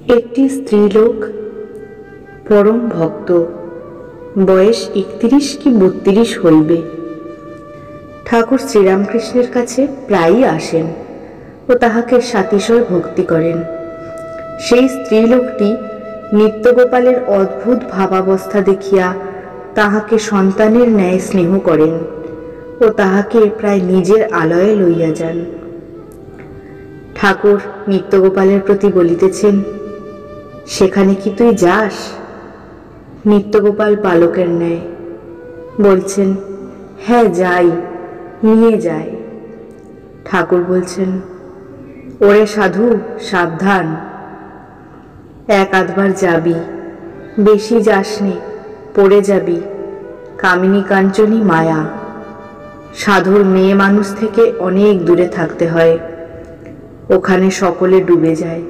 একটি স্ত্রীলোক, পরম ভক্ত, বয়স 31 কি 32 হইবে, ঠাকুর শ্রীরামকৃষ্ণের কাছে প্রায়ই আসেন ও তাহাকে সাতিশয় ভক্তি করেন। সেই স্ত্রীলোকটি নিত্যগোপালের অদ্ভুত ভাবাবস্থা দেখিয়া তাহাকে সন্তানের ন্যায় স্নেহ করেন ও তাহাকে প্রায় নিজের আলয়ে লইয়া যান। ঠাকুর নিত্যগোপালের প্রতি বলিতেছেন, সেখানে কি তুই যাস? নিত্যগোপাল বালকের ন্যায় বলছেন, হ্যাঁ যাই, নিয়ে যায়। ঠাকুর বলছেন, ওরে সাধু, সাবধান, এক আধবার যাবি, বেশি যাসনে, পড়ে যাবি। কামিনী কাঞ্চনী মায়া। সাধুর মেয়ে মানুষ থেকে অনেক দূরে থাকতে হয়। ওখানে সকলে ডুবে যায়।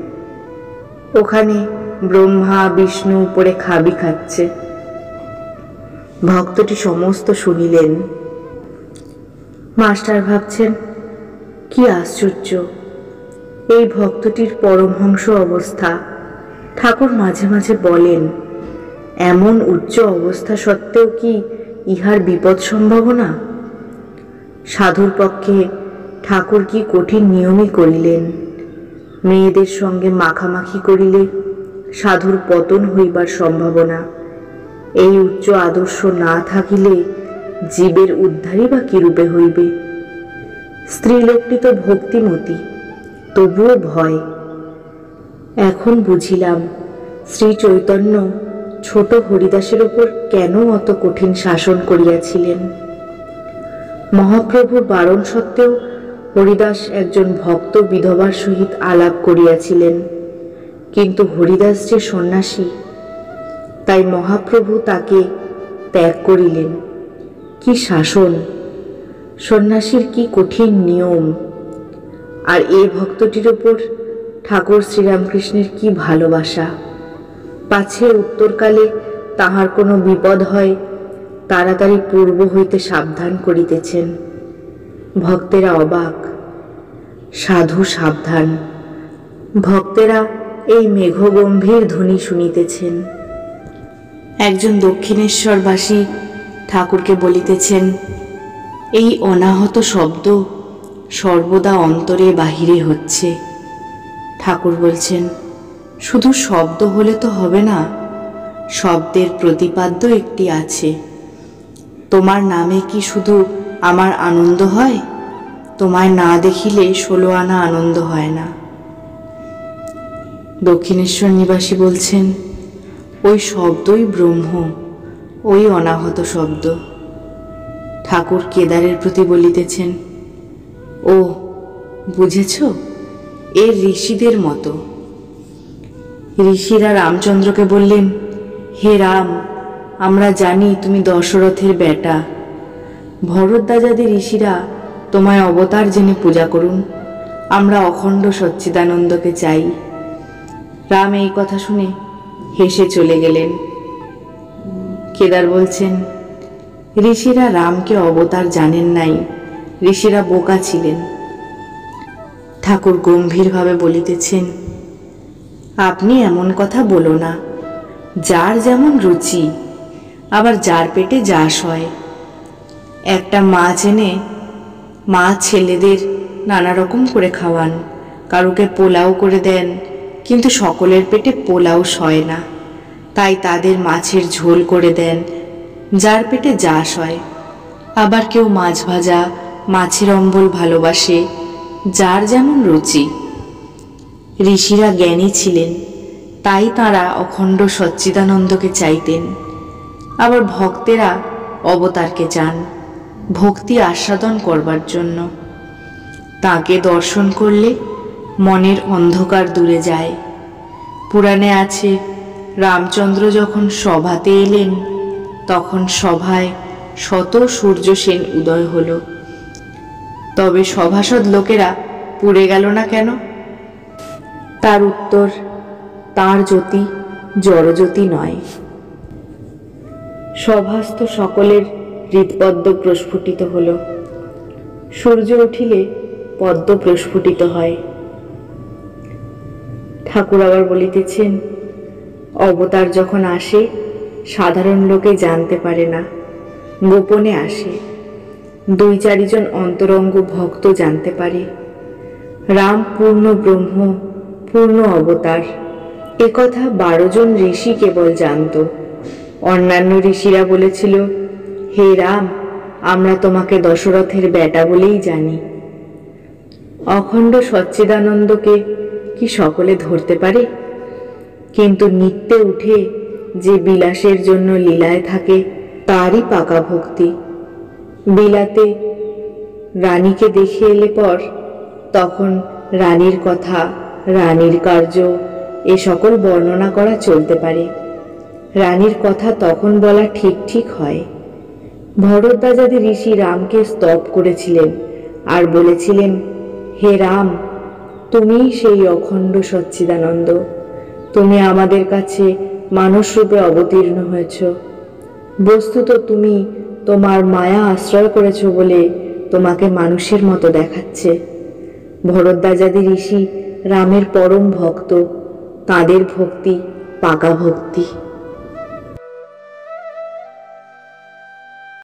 ওখানে ব্রহ্মা বিষ্ণু উপরে খাবি খাচ্ছে। ভক্তটি সমস্ত শুনিলেন। মাস্টার ভাবছেন, কি আশ্চর্য, এই ভক্তটির পরমহংস অবস্থা। ঠাকুর মাঝে মাঝে বলেন, এমন উচ্চ অবস্থা সত্ত্বেও কি ইহার বিপদ সম্ভাবনা? সাধুর পক্ষে ঠাকুর কি কঠিন নিয়মই করিলেন। মেয়েদের সঙ্গে মাখামাখি করিলে সাধুর পতন হইবার সম্ভাবনা। এই উচ্চ আদর্শ না থাকিলে জীবের উদ্ধারই বা কিরূপে হইবে? স্ত্রীলোকটি তো ভক্তিমতী, তবুও ভয়। এখন বুঝিলাম শ্রী চৈতন্য ছোট হরিদাসের উপর কেন অত কঠিন শাসন করিয়াছিলেন। মহাপ্রভুর বারণ সত্ত্বেও হরিদাস একজন ভক্ত বিধবার সহিত আলাপ করিয়াছিলেন, কিন্তু হরিদাস যে সন্ন্যাসী, তাই মহাপ্রভু তাকে ত্যাগ করিলেন। কি শাসন! সন্ন্যাসীর কি কঠিন নিয়ম! আর এই ভক্তটির উপর ঠাকুর শ্রীরামকৃষ্ণের কি ভালোবাসা! পাছে উত্তরকালে তাহার কোনো বিপদ হয়, তাড়াতাড়ি পূর্ব হইতে সাবধান করিতেছেন। ভক্তেরা অবাক। সাধু সাবধান। ভক্তেরা এই মেঘগম্ভীর ধ্বনি শুনিতেছেন। একজন দক্ষিণেশ্বরবাসী ঠাকুরকে বলিতেছেন, এই অনাহত শব্দ সর্বদা অন্তরে বাহিরে হচ্ছে। ঠাকুর বলছেন, শুধু শব্দ হলে তো হবে না, শব্দের প্রতিপাদ্য একটি আছে। তোমার নামে কি শুধু আমার আনন্দ হয়? তোমায় না দেখিলে 16 আনা আনন্দ হয় না। দক্ষিণেশ্বর নিবাসী বলছেন, ওই শব্দই ব্রহ্ম, ওই অনাহত শব্দ। ঠাকুর কেদারের প্রতি বলিতেছেন, ও বুঝেছ, এর ঋষিদের মতো। ঋষিরা রামচন্দ্রকে বললেন, হে রাম, আমরা জানি তুমি দশরথের বেটা। ভরদ্বাজাদি ঋষিরা তোমায় অবতার জেনে পূজা করুন, আমরা অখণ্ড সচ্চিদানন্দকে চাই। রাম এই কথা শুনে হেসে চলে গেলেন। কেদার বলছেন, ঋষিরা রামকে অবতার জানেন নাই, ঋষিরা বোকা ছিলেন। ঠাকুর গম্ভীরভাবে বলিতেছেন, আপনি এমন কথা বলো না। যার যেমন রুচি, আবার যার পেটে যাস হয়। একটা মাছ এনে মা ছেলেদের নানা রকম করে খাওয়ান, কারুকে পোলাও করে দেন, কিন্তু সকলের পেটে পোলাও সয় না, তাই তাদের মাছের ঝোল করে দেন, যার পেটে যাস হয়। আবার কেউ মাছ ভাজা, মাছের অম্বল ভালোবাসে, যার যেমন রুচি। ঋষিরা জ্ঞানী ছিলেন, তাই তাঁরা অখণ্ড সচ্চিদানন্দকে চাইতেন। আবার ভক্তেরা অবতারকে চান, ভক্তি আস্বাদন করবার জন্য। তাকে দর্শন করলে মনের অন্ধকার দূরে যায়। পুরাণে আছে, রামচন্দ্র যখন সভাতে এলেন, তখন সভায় শত সূর্য সেন উদয় হল। তবে সভাসদ লোকেরা পুড়ে গেল না কেন? তার উত্তর, তার জ্যোতি জড়জ্যোতি নয়। সভাস্থ সকলের হৃৎপদ্ম প্রস্ফুটিত হল। সূর্য উঠিলে পদ্ম প্রস্ফুটিত হয়। ঠাকুর আবার বলিতেছেন, অবতার যখন আসে সাধারণ লোকে জানতে পারে না, গোপনে আসে। 2-4 জন অন্তরঙ্গ ভক্ত জানতে পারে। রাম পূর্ণ ব্রহ্ম, পূর্ণ অবতার, একথা 12 জন ঋষি কেবল জানত। অন্যান্য ঋষিরা বলেছিল, হে রাম, আমরা তোমাকে দশরথের বেটা বলেই জানি। অখণ্ড সচ্চিদানন্দকে কি সকলে ধরতে পারে? কিন্তু নিত্যে উঠে যে বিলাসের জন্য লীলায় থাকে তারই পাকা ভক্তি। বিলাতে রানীকে দেখে এলে পর তখন রানীর কথা, রানীর কার্য এ সকল বর্ণনা করা চলতে পারে। রানীর কথা তখন বলা ঠিক ঠিক হয়। ভরদ্বাজাদি ঋষি রামকে স্তব করেছিলেন আর বলেছিলেন, হে রাম, তুমিই সেই অখণ্ড সচ্চিদানন্দ। তুমি আমাদের কাছে মানুষ রূপে অবতীর্ণ হয়েছ। বস্তুত তুমি তোমার মায়া আশ্রয় করেছ বলে তোমাকে মানুষের মতো দেখাচ্ছে। ভরদ্বাজাদি ঋষি রামের পরম ভক্ত, তাঁদের ভক্তি পাকা ভক্তি।